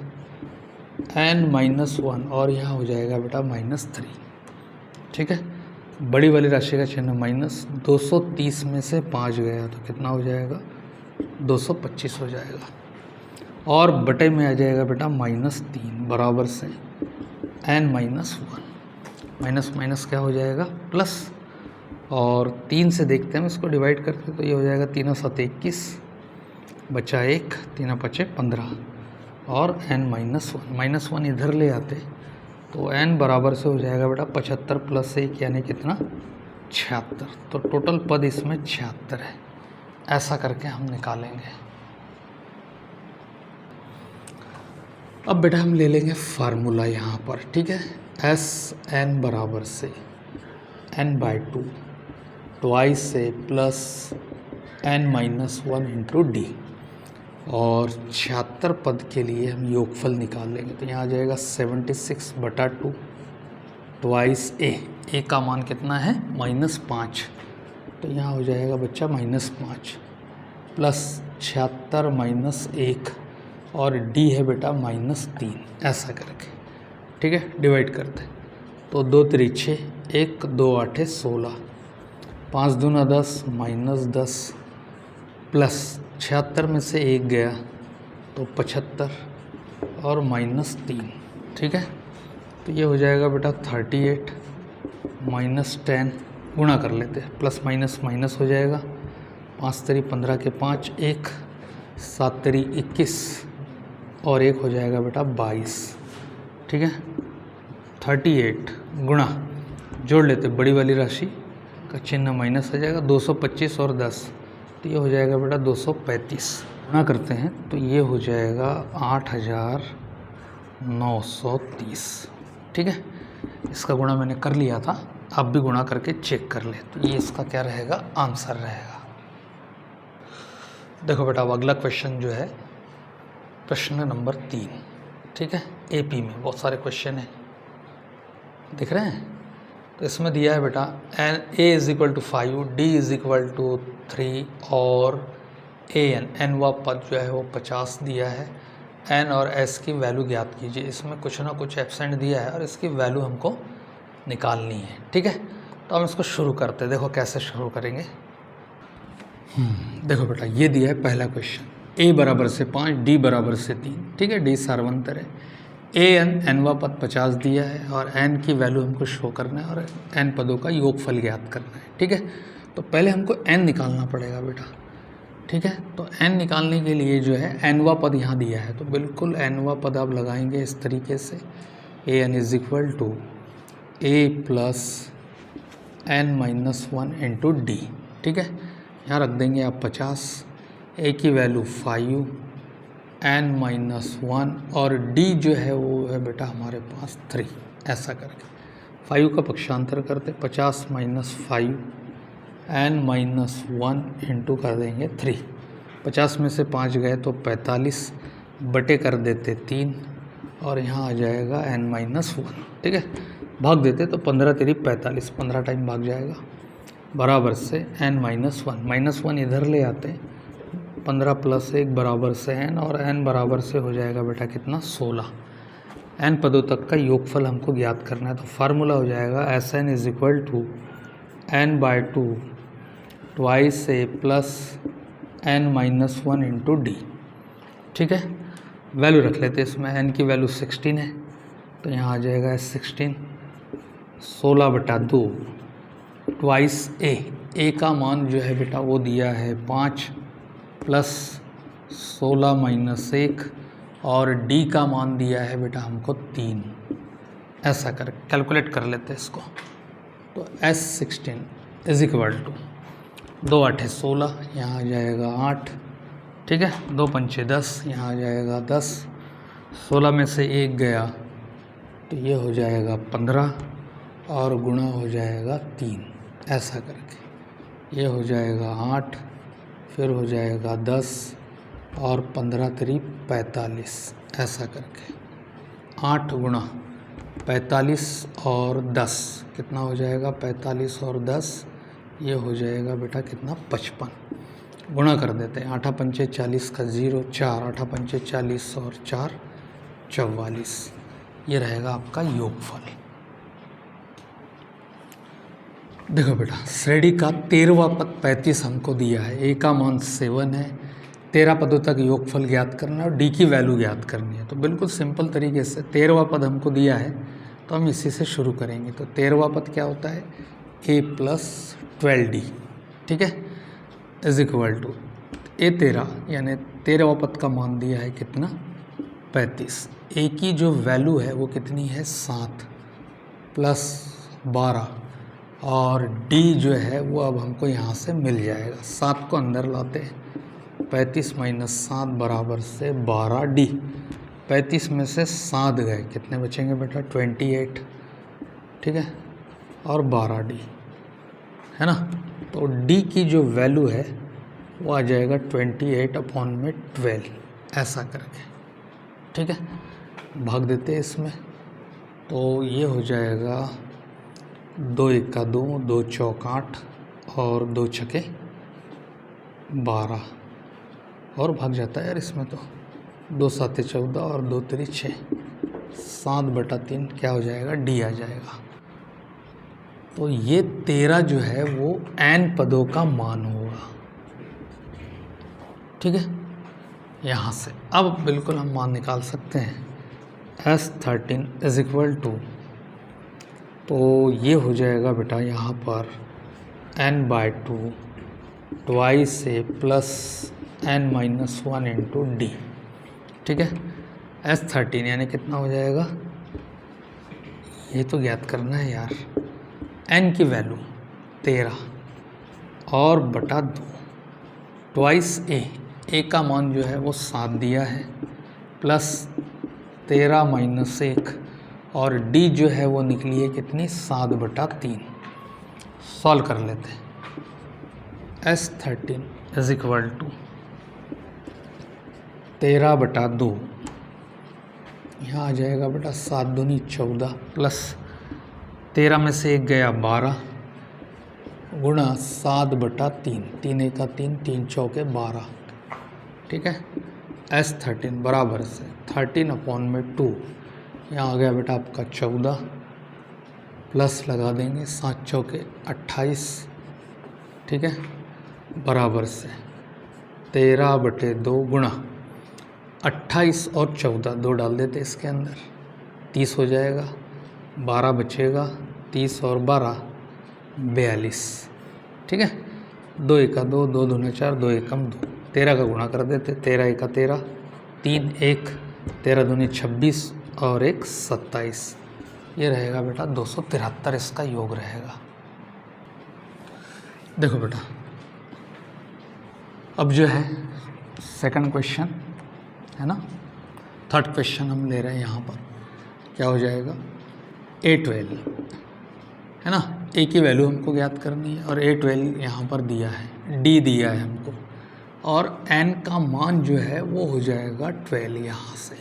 n-1 और यहाँ हो जाएगा बेटा -3, ठीक है। बड़ी वाली राशि का चिन्ह -230 में से 5 गया तो कितना हो जाएगा 225 हो जाएगा, और बटे में आ जाएगा बेटा -3 बराबर से n-1। माइनस माइनस क्या हो जाएगा प्लस, और 3 से देखते हैं हम इसको डिवाइड करते, तो ये हो जाएगा 3 7 21 बचा 1, 3 5 15 और n-1 इधर ले आते तो n बराबर से हो जाएगा बेटा 75 प्लस 1 यानी कितना 76। तो टोटल पद इसमें 76 है। ऐसा करके हम निकालेंगे। अब बेटा हम ले लेंगे फार्मूला यहाँ पर, ठीक है। एस एन बराबर से n/2 ट्वाइस से प्लस n-1 इंटू डी, और 76 पद के लिए हम योगफल निकाल लेंगे। तो यहाँ आ जाएगा 76/2 ट्वाइस ए का मान कितना है -5, तो यहाँ हो जाएगा बच्चा -5 प्लस 76 -1 और डी है बेटा -3, ऐसा करके, ठीक है। डिवाइड करते हैं तो 2 3 6, 1 2 8 16, 5 दूना 10 -10 प्लस 76 में से 1 गया तो 75 और -3, ठीक है। तो ये हो जाएगा बेटा 38 -10, गुणा कर लेते हैं, प्लस माइनस माइनस हो जाएगा, 5 3 15 के 5, 1 7 3 21 और 1 हो जाएगा बेटा 22, ठीक है। 38 गुणा, जोड़ लेते बड़ी वाली राशि का चिन्ह माइनस आ जाएगा, 225 और 10, तो ये हो जाएगा बेटा 235, गुणा करते हैं तो ये हो जाएगा 8930, ठीक है। इसका गुणा मैंने कर लिया था, आप भी गुणा करके चेक कर ले, तो ये इसका क्या रहेगा, आंसर रहेगा। देखो बेटा अब अगला क्वेश्चन जो है प्रश्न नंबर 3, ठीक है। एपी में बहुत सारे क्वेश्चन हैं, दिख रहे हैं। तो इसमें दिया है बेटा a is equal to 5, d is equal to 3 और एन व पद जो है वो 50 दिया है। एन और एस की वैल्यू ज्ञात कीजिए। इसमें कुछ ना कुछ एब्सेंट दिया है और इसकी वैल्यू हमको निकालनी है, ठीक है। तो हम इसको शुरू करते हैं। देखो कैसे शुरू करेंगे। देखो बेटा ये दिया है पहला क्वेश्चन, ए बराबर से 5, डी बराबर से 3, ठीक है। डी सार्वंतर है। एन व पद 50 दिया है और एन की वैल्यू हमको शो करना है और एन पदों का योगफल ज्ञात करना है, ठीक है। तो पहले हमको एन निकालना पड़ेगा बेटा, ठीक है। तो एन निकालने के लिए जो है एनवा पद यहाँ दिया है, तो बिल्कुल एनवा पद आप लगाएंगे इस तरीके से, a n is equal to a plus n-1 into D, ठीक है। यहाँ रख देंगे आप 50, ए की वैल्यू 5, n-1 और डी जो है वो है बेटा हमारे पास 3, ऐसा करके 5 का पक्षांतर करते 50 - 5 n-1 इंटू कर देंगे 3, 50 में से 5 गए तो 45 बटे कर देते 3 और यहाँ आ जाएगा n-1, ठीक है। भाग देते तो 15 3 45, 15 टाइम भाग जाएगा, बराबर से n-1 -1 इधर ले आते, 15 + 1 बराबर से n और n बराबर से हो जाएगा बेटा कितना 16। n पदों तक का योगफल हमको ज्ञात करना है, तो फार्मूला हो जाएगा Sn is equal to n/2 twice A plus n-1 into D, ठीक है। वैल्यू रख लेते हैं इसमें, n की वैल्यू 16 है तो यहाँ आ जाएगा 16, 16/2 ट्वाइस ए का मान जो है बेटा वो दिया है 5 प्लस 16 - 1 और डी का मान दिया है बेटा हमको 3, ऐसा कर कैलकुलेट कर लेते हैं इसको। तो S16 इज इक्वल टू 2 8 16, यहाँ आ जाएगा 8, ठीक है। 2 पंचे 10, यहाँ आ जाएगा 10, 16 में से 1 गया तो ये हो जाएगा 15 और गुणा हो जाएगा 3, ऐसा करके ये हो जाएगा 8, फिर हो जाएगा 10 और 15 3 45, ऐसा करके 8 गुणा 45 और 10 कितना हो जाएगा, 45 और 10 ये हो जाएगा बेटा कितना 55, गुणा कर देते हैं। 8 पंचे 40 का 0, 4 8 पंचे 40 और 4 44, ये रहेगा आपका योगफल। देखो बेटा श्रेणी का 13वां पद 35 हमको दिया है, ए का मान 7 है, 13 पदों तक योगफल ज्ञात करना है और डी की वैल्यू ज्ञात करनी है। तो बिल्कुल सिंपल तरीके से 13वां पद हमको दिया है तो हम इसी से शुरू करेंगे। तो 13वां पद क्या होता है, a प्लस 12d, ठीक है, इज इक्वल टू a13 यानी 13वां पद का मान दिया है कितना, 35। a की जो वैल्यू है वो कितनी है, 7 प्लस 12, और d जो है वो अब हमको यहाँ से मिल जाएगा। 7 को अंदर लाते हैं, 35 माइनस 7 बराबर से 12d। 35 में से 7 गए, कितने बचेंगे बेटा, 28, ठीक है, और 12d है ना। तो d की जो वैल्यू है वो आ जाएगा 28/12, ऐसा करके, ठीक है। भाग देते हैं इसमें, तो ये हो जाएगा 2 1 2, 2 चौक 8 और 2 छके 12, और भाग जाता है यार इसमें, तो 2 7 14 और 2 3 6, 7/3 क्या हो जाएगा, डी आ जाएगा। तो ये 13 जो है वो n पदों का मान होगा, ठीक है। यहाँ से अब बिल्कुल हम मान निकाल सकते हैं, S13 इज इक्वल टू, तो ये हो जाएगा बेटा यहाँ पर n/2 twice a plus n-1 into D, ठीक है। S13 यानी कितना हो जाएगा, ये तो ज्ञात करना है यार, n की वैल्यू 13 और बटा 2 ट्वाइस a का मान जो है वो 7 दिया है, प्लस 13 माइनस 1, और d जो है वो निकली है कितनी, 7/3। सॉल्व कर लेते हैं। S13 इज इक्वल टू 13/2, यहाँ आ जाएगा बेटा 7 दूनी 14, प्लस 13 में से 1 गया 12, गुणा 7/3, 3 1 3, 3 चौके 12, ठीक है। S13 बराबर से 13/2, यहाँ आ गया बेटा आपका 14, प्लस लगा देंगे 7 चौके 28, ठीक है, बराबर से 13/2 गुणा 28 और 14, 2 डाल देते इसके अंदर, 30 हो जाएगा, 12 बचेगा, 30 और 12 42, ठीक है। 2 1 2, 2 दूना 4, 2 1 2, 13 का गुणा कर देते, 13 1 13, 3 1, 13 दूनी 26 और 1 27, ये रहेगा बेटा 273, इसका योग रहेगा। देखो बेटा, अब जो है सेकंड क्वेश्चन है ना, थर्ड क्वेश्चन हम ले रहे हैं। यहाँ पर क्या हो जाएगा, A12 है ना, A की वैल्यू हमको ज्ञात करनी है, और A12 यहाँ पर दिया है, D दिया है हमको, और N का मान जो है वो हो जाएगा 12 यहाँ से,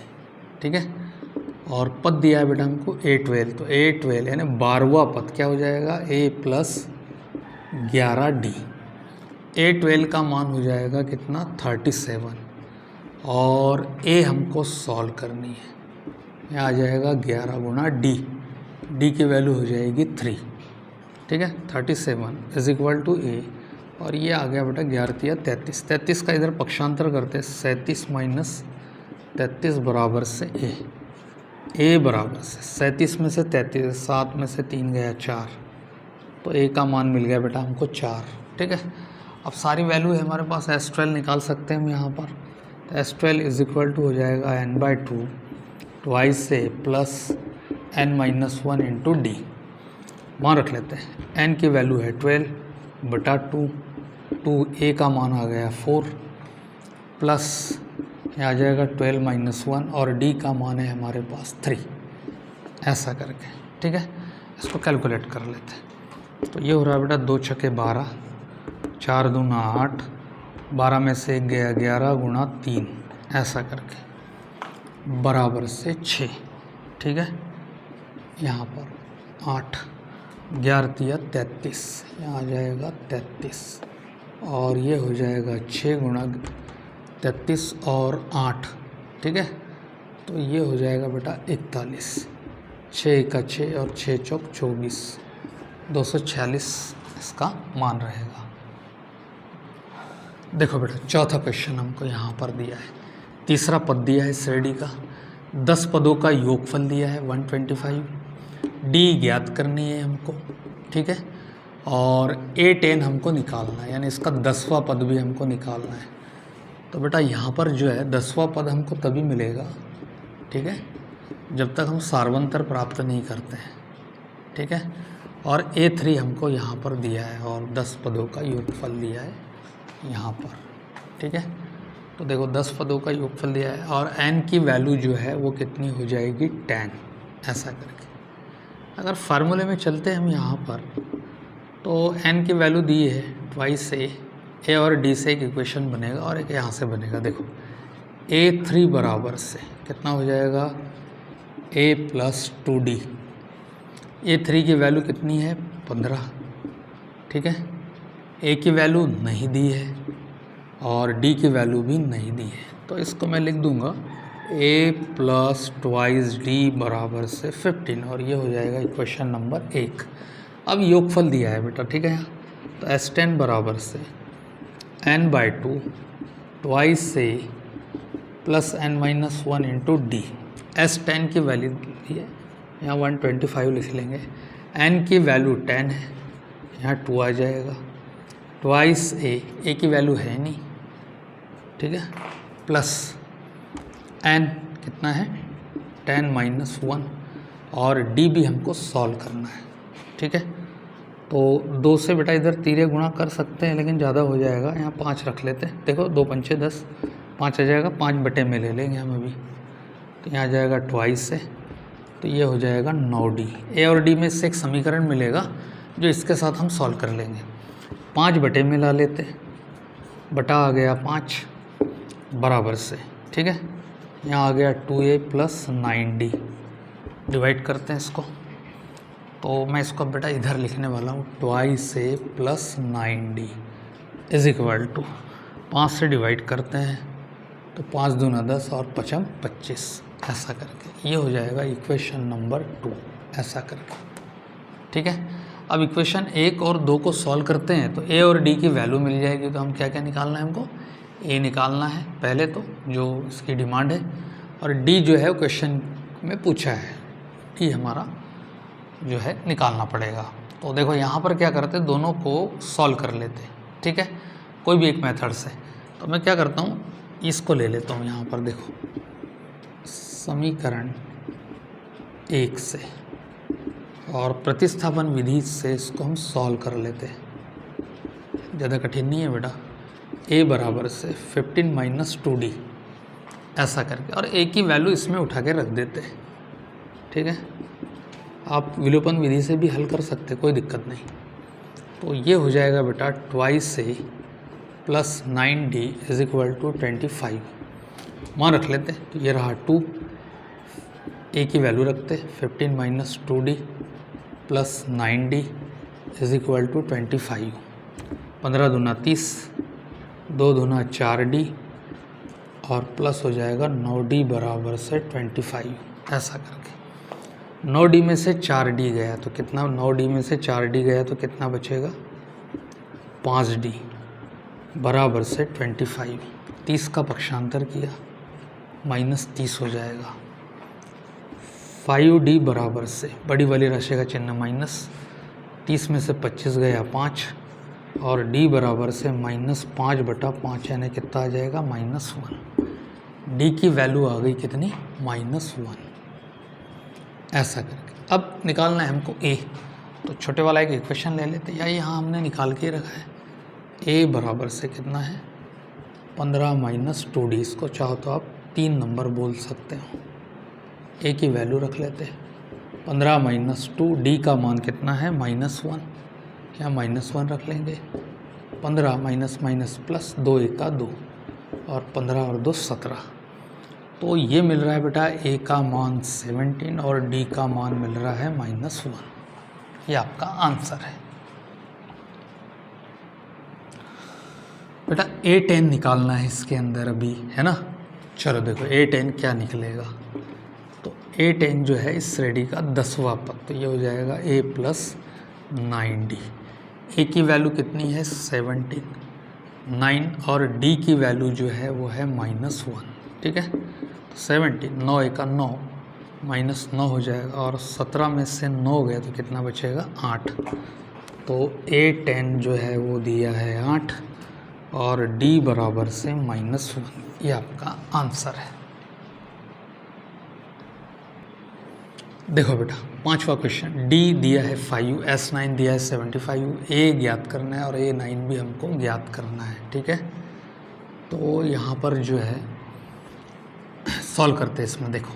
ठीक है। और पद दिया है बेटा हमको A12, तो A12 यानी 12वां पद क्या हो जाएगा, A प्लस 11D। A12 का मान हो जाएगा कितना, 37, और A हमको सॉल्व करनी है, यहाँ आ जाएगा 11 गुणा D की वैल्यू हो जाएगी 3, ठीक है। 37 इज इक्वल टू A, और ये आ गया बेटा 11 33, 33 का इधर पक्षांतर करते, 37 माइनस 33 बराबर से A बराबर से 37 में से 33, 7 में से 3 गया 4, तो A का मान मिल गया बेटा हमको 4, ठीक है। अब सारी वैल्यू है हमारे पास, S12 निकाल सकते हैं हम यहाँ पर, तो S12 इज इक्वल टू हो जाएगा n/2 twice A plus n-1 into D. मान रख लेते हैं, n की वैल्यू है 12/2, 2A का मान आ गया 4, प्लस यहाँ आ जाएगा 12 माइनस 1, और D का मान है हमारे पास 3, ऐसा करके, ठीक है। इसको कैलकुलेट कर लेते हैं, तो ये हो रहा है बेटा 2 छके 12, 4 दूना 8, 12 में से 1 गया 11 गुणा 3, ऐसा करके, बराबर से 6, ठीक है। यहाँ पर 8, 11 33, यहाँ आ जाएगा 33, और ये हो जाएगा 6 गुणा 33 और 8, ठीक है। तो ये हो जाएगा बेटा 41, 6 1 6 और 6 चौक 24, 246 इसका मान रहेगा। देखो बेटा, चौथा क्वेश्चन हमको यहाँ पर दिया है, तीसरा पद दिया है श्रेणी का, 10 पदों का योगफल दिया है 125, डी ज्ञात करनी है हमको, ठीक है, और A10 हमको निकालना है, यानी इसका 10वां पद भी हमको निकालना है। तो बेटा यहाँ पर जो है 10वां पद हमको तभी मिलेगा, ठीक है, जब तक हम सार्वंतर प्राप्त नहीं करते हैं, ठीक है। और A3 हमको यहाँ पर दिया है और 10 पदों का योगफल दिया है यहाँ पर, ठीक है। तो देखो 10 पदों का योगफल दिया है और n की वैल्यू जो है वो कितनी हो जाएगी 10, ऐसा करके। अगर फार्मूले में चलते हैं हम यहाँ पर तो n की वैल्यू दी है ट्वाइस a और d से एक इक्वेशन बनेगा और एक यहाँ से बनेगा। देखो A3 बराबर से कितना हो जाएगा a + 2d। A3 की वैल्यू कितनी है 15, ठीक है। a की वैल्यू नहीं दी है और d की वैल्यू भी नहीं दी है, तो इसको मैं लिख दूंगा a + 2d बराबर से 15 और ये हो जाएगा इक्वेशन नंबर 1। अब योगफल दिया है बेटा, ठीक है। यहाँ तो S10 बराबर से n/2 twice a + n-1 into D. S10 की वैल्यू दी है, यहाँ 125 लिख लेंगे। n की वैल्यू 10 है, यहाँ 2 आ जाएगा, ट्वाइस a की वैल्यू है नहीं, ठीक है, प्लस n कितना है 10 - 1 और d भी हमको सॉल्व करना है, ठीक है। तो 2 से बेटा इधर तिरे गुणा कर सकते हैं लेकिन ज़्यादा हो जाएगा, यहाँ 5 रख लेते हैं। देखो 2 × 5 = 10, 5 आ जाएगा, 5 बटे में ले लेंगे हम अभी, तो यहाँ आ जाएगा ट्वाइस से, तो ये हो जाएगा 9d। a और d में से एक समीकरण मिलेगा जो इसके साथ हम सॉल्व कर लेंगे। 5 बटे में ला लेते, बटा आ गया 5 बराबर से, ठीक है। यहाँ आ गया 2a + 9d, डिवाइड करते हैं इसको। तो मैं इसको बेटा इधर लिखने वाला हूँ, ट्वाइस a + 9d = 5 से डिवाइड करते हैं तो 5 दूना 10 और 5 25, ऐसा करके ये हो जाएगा इक्वेशन नंबर 2, ऐसा करके, ठीक है। अब इक्वेशन 1 और 2 को सॉल्व करते हैं तो a और d की वैल्यू मिल जाएगी। तो हम क्या क्या निकालना है, हमको a निकालना है पहले तो, जो इसकी डिमांड है, और d जो है क्वेश्चन में पूछा है, d हमारा जो है निकालना पड़ेगा। तो देखो यहाँ पर क्या करते हैं, दोनों को सॉल्व कर लेते हैं, ठीक है, कोई भी एक मेथड से। तो मैं क्या करता हूँ, इसको ले लेता हूँ यहाँ पर, देखो समीकरण 1 से और प्रतिस्थापन विधि से इसको हम सॉल्व कर लेते हैं, ज़्यादा कठिन नहीं है बेटा। a बराबर से 15 - 2d ऐसा करके, और a की वैल्यू इसमें उठा के रख देते हैं, ठीक है। आप विलोपन विधि से भी हल कर सकते, कोई दिक्कत नहीं। तो ये हो जाएगा बेटा ट्वाइस a + 9d = 25, मान रख लेते हैं। तो ये रहा 2, a की वैल्यू रखते 15 - 2d + 9d = 25, 15 दूना 30, 2 दूना 4d और प्लस हो जाएगा 9d बराबर से 25, ऐसा करके। 9d में से 4d गया तो कितना, 9d में से 4d गया तो कितना बचेगा 5d बराबर से 25। 30 का पक्षांतर किया -30 हो जाएगा। 5d बराबर से बड़ी वाली राशि का चिन्ह माइनस, 30 में से 25 गया 5 और d बराबर से -5/5 यानी कितना आ जाएगा -1। d की वैल्यू आ गई कितनी -1, ऐसा करके। अब निकालना है हमको a, तो छोटे वाला एक इक्वेशन ले लेते हैं, या यहाँ हमने निकाल के रखा है। a बराबर से कितना है 15 - 2d, इसको चाहो तो आप 3 नंबर बोल सकते हो। a की वैल्यू रख लेते हैं 15 - 2, d का मान कितना है -1, क्या -1 रख लेंगे। 15 माइनस प्लस 2 × 1 = 2 और 15 और 2 17। तो ये मिल रहा है बेटा a का मान 17 और d का मान मिल रहा है -1। ये आपका आंसर है बेटा। A10 निकालना है इसके अंदर अभी, है ना। चलो देखो A10 क्या निकलेगा। तो A10 जो है इस श्रेणी का 10वां पद, तो ये हो जाएगा a + 9d। a की वैल्यू कितनी है 17, 9 और d की वैल्यू जो है वो है -1, ठीक है। 17, 9 × 9, -9 हो जाएगा, और 17 में से 9 गया तो कितना बचेगा 8। तो A10 जो है वो दिया है 8 और D बराबर से -1। ये आपका आंसर है। देखो बेटा 5वां क्वेश्चन, D दिया है 5, S9 दिया है 75, A ज्ञात करना है और A9 भी हमको ज्ञात करना है। ठीक है, तो यहाँ पर जो है सॉल्व करते हैं इसमें। देखो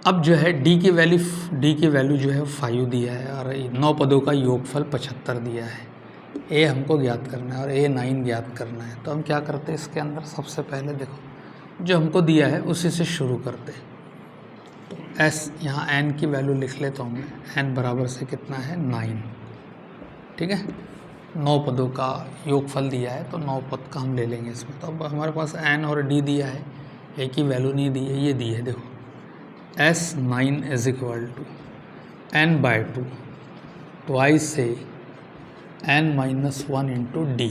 अब जो है D की वैल्यू जो है 5 दिया है और 9 पदों का योगफल 75 दिया है। A हमको ज्ञात करना है और A9 ज्ञात करना है। तो हम क्या करते हैं इसके अंदर, सबसे पहले देखो जो हमको दिया है उसी से शुरू करते हैं। तो S यहाँ N की वैल्यू लिख लेता हूँ मैं, N बराबर से कितना है 9। ठीक है, 9 पदों का योगफल दिया है तो 9 पद का हम ले लेंगे इसमें। तो अब हमारे पास N और D दिया है, A की वैल्यू नहीं दी है, ये दी है। देखो S9 is equal to N/2 twice से N-1 इंटू D,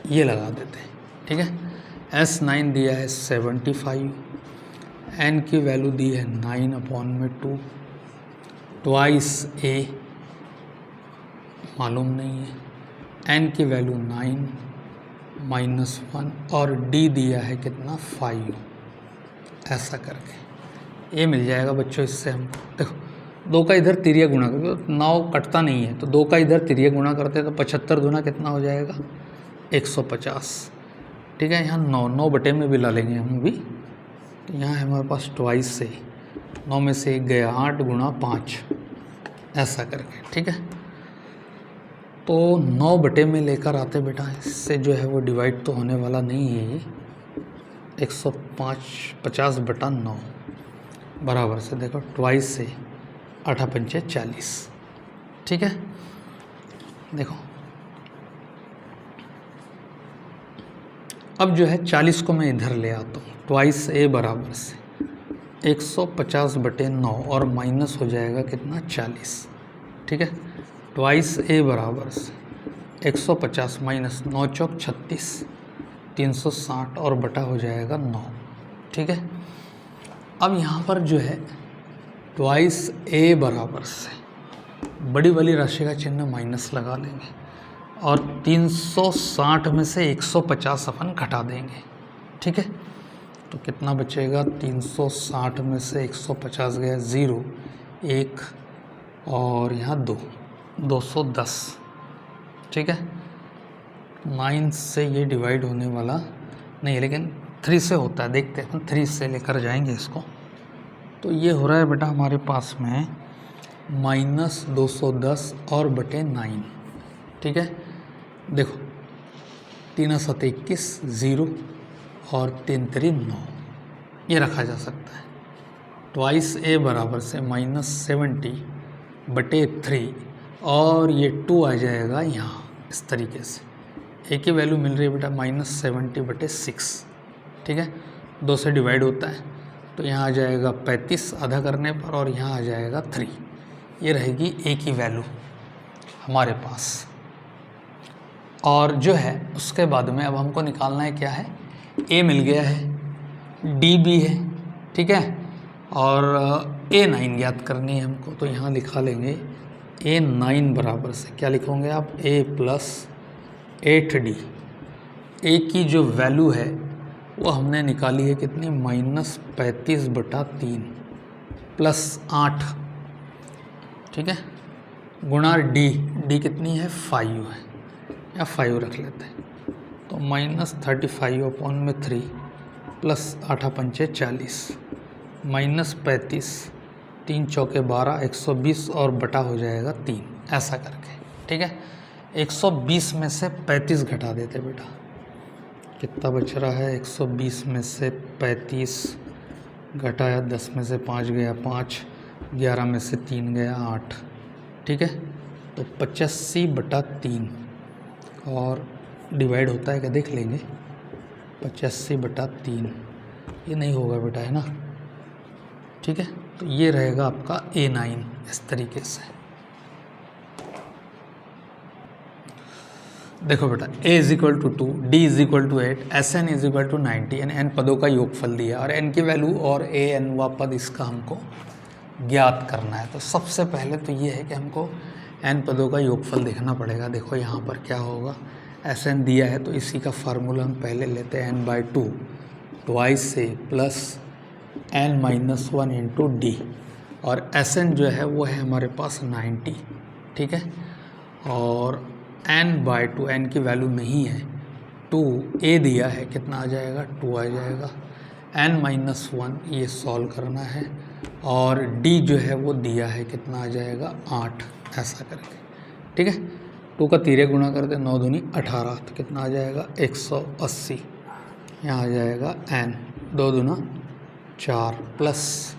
ये लगा देते हैं। ठीक है, S9 दिया है 75, N की वैल्यू दी है 9/2 ट्वाइस A मालूम नहीं है, N की वैल्यू 9 -1 और D दिया है कितना 5। ऐसा करके ये मिल जाएगा बच्चों इससे हमको। देखो 2 का इधर तिरिया गुणा करके, तो 9 कटता नहीं है तो 2 का इधर तिरिया गुणा करते हैं तो 75 दूना कितना हो जाएगा 150। ठीक है, यहाँ 9 बटे में भी ला लेंगे हम भी। तो यहाँ है हमारे पास ट्वाइस से 9 में से 1 गया 8 गुणा 5, ऐसा करके। ठीक है, तो 9 बटे में लेकर आते बेटा, इससे जो है वो डिवाइड तो होने वाला नहीं है ये। 150 बटा 9 बराबर से देखो ट्वाइस से 8 पंचे 40। ठीक है, देखो अब जो है 40 को मैं इधर ले आता हूँ। ट्वाइस A बराबर से 150 बटे 9 और माइनस हो जाएगा कितना 40। ठीक है, ट्वाइस A बराबर से 150 माइनस 9 चौक 36, 360 और बटा हो जाएगा 9। ठीक है, अब यहाँ पर जो है ट्वाइस A बराबर से बड़ी वाली राशि का चिन्ह माइनस लगा लेंगे और 360 में से 150 अपन घटा देंगे। ठीक है, तो कितना बचेगा 360 में से 150 गया 0 1 और यहाँ 2 210। ठीक है, 9 से ये डिवाइड होने वाला नहीं है, लेकिन 3 से होता है। देखते हैं 3 से लेकर जाएंगे इसको। तो ये हो रहा है बेटा हमारे पास में -210 और बटे 9। ठीक है, देखो 3 7 21 0 और 3 3 9, ये रखा जा सकता है। ट्वाइस A बराबर से -70 बटे 3 और ये 2 आ जाएगा यहाँ इस तरीके से। A की वैल्यू मिल रही है बेटा -70 बटे 6। ठीक है, 2 से डिवाइड होता है तो यहाँ आ जाएगा 35 आधा करने पर और यहाँ आ जाएगा 3। ये रहेगी A की वैल्यू हमारे पास। और जो है उसके बाद में अब हमको निकालना है क्या है, A मिल गया है, D भी है। ठीक है, और A9 ज्ञात करनी है हमको। तो यहाँ लिखा लेंगे A9 बराबर से क्या लिखोगे आप, A + 8D। A की जो वैल्यू है वो हमने निकाली है कितनी, -35 बटा 3 + 8। ठीक है, गुणा D कितनी है 5 है, या 5 रख लेते हैं। तो -35/3 + 8 पंचे 40 -35 3 चौके 12 120 और बटा हो जाएगा 3, ऐसा करके। ठीक है, 120 में से 35 घटा देते बेटा, कितना बच रहा है 120 में से 35 घटाया 10 में से 5 गया 5, 11 में से 3 गया 8। ठीक है, तो 85 बटा 3 और डिवाइड होता है क्या देख लेंगे। 85 बटा 3 ये नहीं होगा बेटा, है ना। ठीक है, तो ये रहेगा आपका A9 इस तरीके से। देखो बेटा a is equal to 2, d is equal to 8, Sn is equal to 90 and n पदों का योगफल दिया और n की वैल्यू और a nवा पद इसका हमको ज्ञात करना है। तो सबसे पहले तो ये है कि हमको n पदों का योगफल देखना पड़ेगा। देखो यहाँ पर क्या होगा, Sn दिया है तो इसी का फार्मूला हम पहले लेते हैं n/2 twice a plus n-1 into D, और Sn जो है वो है हमारे पास 90, ठीक है। और n/2, n की वैल्यू नहीं है, 2a दिया है, कितना आ जाएगा 2 आ जाएगा, n-1 ये सॉल्व करना है, और d जो है वो दिया है, कितना आ जाएगा 8, ऐसा करके, ठीक है। 2 का तीरे गुणा कर दे, 9 दूनी 18, तो कितना आ जाएगा 180, यहाँ आ जाएगा n, 2 दूना 4 प्लस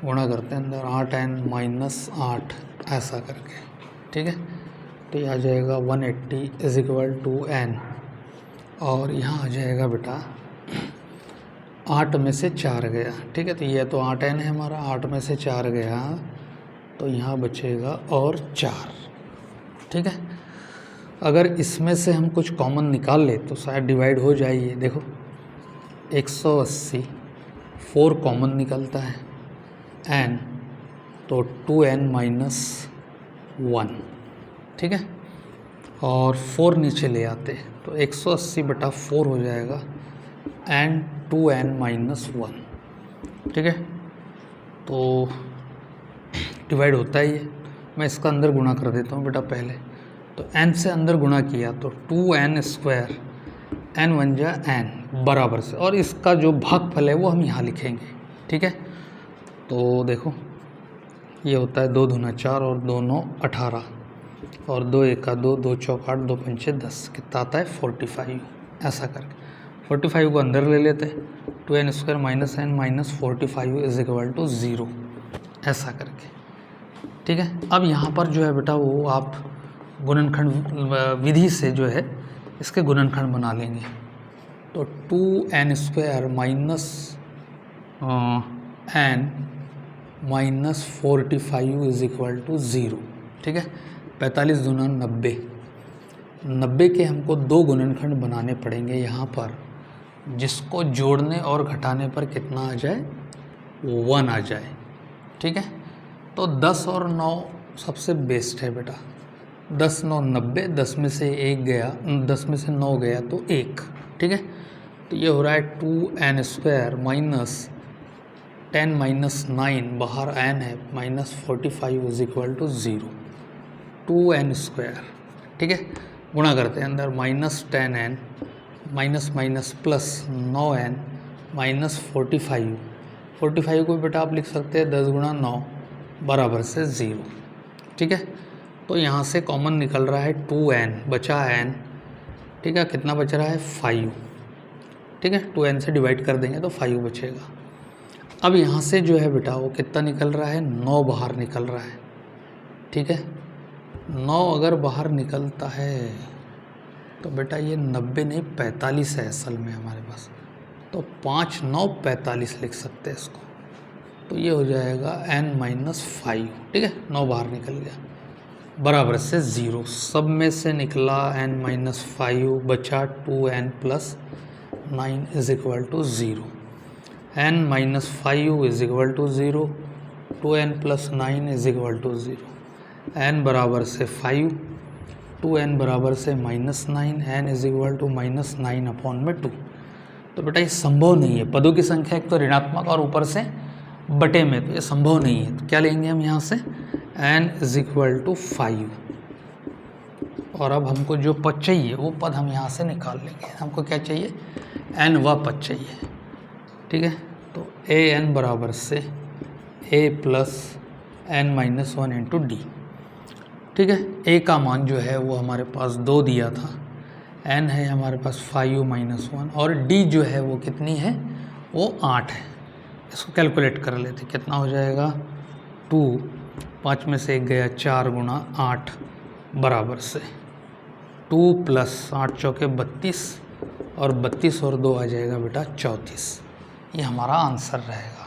गुणा करते हैं अंदर 8n-8, ऐसा करके, ठीक है। तो ये आ जाएगा 180 इज इक्वल टू n, और यहाँ आ जाएगा बेटा 8 में से 4 गया, ठीक है। तो ये तो 8n है हमारा, 8 में से 4 गया तो यहाँ बचेगा और 4, ठीक है। अगर इसमें से हम कुछ कॉमन निकाल ले तो शायद डिवाइड हो जाए ये, देखो 180 4 कॉमन निकलता है n, तो 2n-1, ठीक है। और 4 नीचे ले आते तो 180/4 हो जाएगा n 2n-1, ठीक है। तो डिवाइड होता है ये, मैं इसका अंदर गुणा कर देता हूँ बेटा पहले। तो n से अंदर गुणा किया तो 2n², n 1 जा n बराबर से, और इसका जो भागफल है वो हम यहाँ लिखेंगे, ठीक है। तो देखो ये होता है 2 दूना 4 और 2 9 18, और 2 1 2, 2 चौक 8, 2 पंचे 10, कितना आता है 45, ऐसा करके 45 को अंदर ले लेते, 2n² - n - 45 is equal to 0, ऐसा करके, ठीक है। अब यहाँ पर जो है बेटा वो आप गुणनखंड विधि से जो है इसके गुणनखंड बना लेंगे। तो 2n² - n - 45 is equal to 0, ठीक है। 45 दूना 90, 90 के हमको 2 गुणनखंड बनाने पड़ेंगे यहाँ पर, जिसको जोड़ने और घटाने पर कितना आ जाए 1 आ जाए, ठीक है। तो 10 और 9 सबसे बेस्ट है बेटा, 10 9 90, 10 में से 1 गया, 10 में से 9 गया तो 1, ठीक है। तो ये हो रहा है 2n² - 10 - 9, बाहर n है, -45 इज इक्वल टू 0, 2n², ठीक है। गुणा करते हैं अंदर -10n माइनस प्लस 9n -45, 45 को बेटा आप लिख सकते हैं 10 गुणा 9 बराबर से 0, ठीक है। तो यहाँ से कॉमन निकल रहा है 2n, बचा n, ठीक है। कितना बच रहा है 5, ठीक है। 2n से डिवाइड कर देंगे तो 5 बचेगा। अब यहाँ से जो है बेटा वो कितना निकल रहा है 9 बाहर निकल रहा है, ठीक है। 9 अगर बाहर निकलता है तो बेटा ये 90 नहीं 45 है असल में हमारे पास, तो 5 9 45 लिख सकते हैं इसको। तो ये हो जाएगा n-5, ठीक है। 9 बाहर निकल गया बराबर से 0, सब में से निकला n-5, बचा 2n + 9 is equal to 0, n-5 is equal to 0, 2n + 9 is equal to 0, n बराबर से 5, 2n बराबर से -9, n इज इक्वल टू -9/2। तो बेटा ये संभव नहीं है, पदों की संख्या एक तो ऋणात्मक और ऊपर से बटे में, तो ये संभव नहीं है। तो क्या लेंगे हम यहाँ से n इज इक्वल टू 5, और अब हमको जो पद चाहिए वो पद हम यहाँ से निकाल लेंगे। हमको क्या चाहिए n व पद चाहिए, ठीक है। तो an बराबर से a + n-1 इंटू डी, ठीक है। a का मान जो है वो हमारे पास 2 दिया था, n है हमारे पास 5 - 1, और d जो है वो कितनी है वो 8 है। इसको कैलकुलेट कर लेते, कितना हो जाएगा 2, 5 में से 1 गया 4 गुणा 8 बराबर से 2 + 8 चौके 32, और 32 और 2 आ जाएगा बेटा 34। ये हमारा आंसर रहेगा।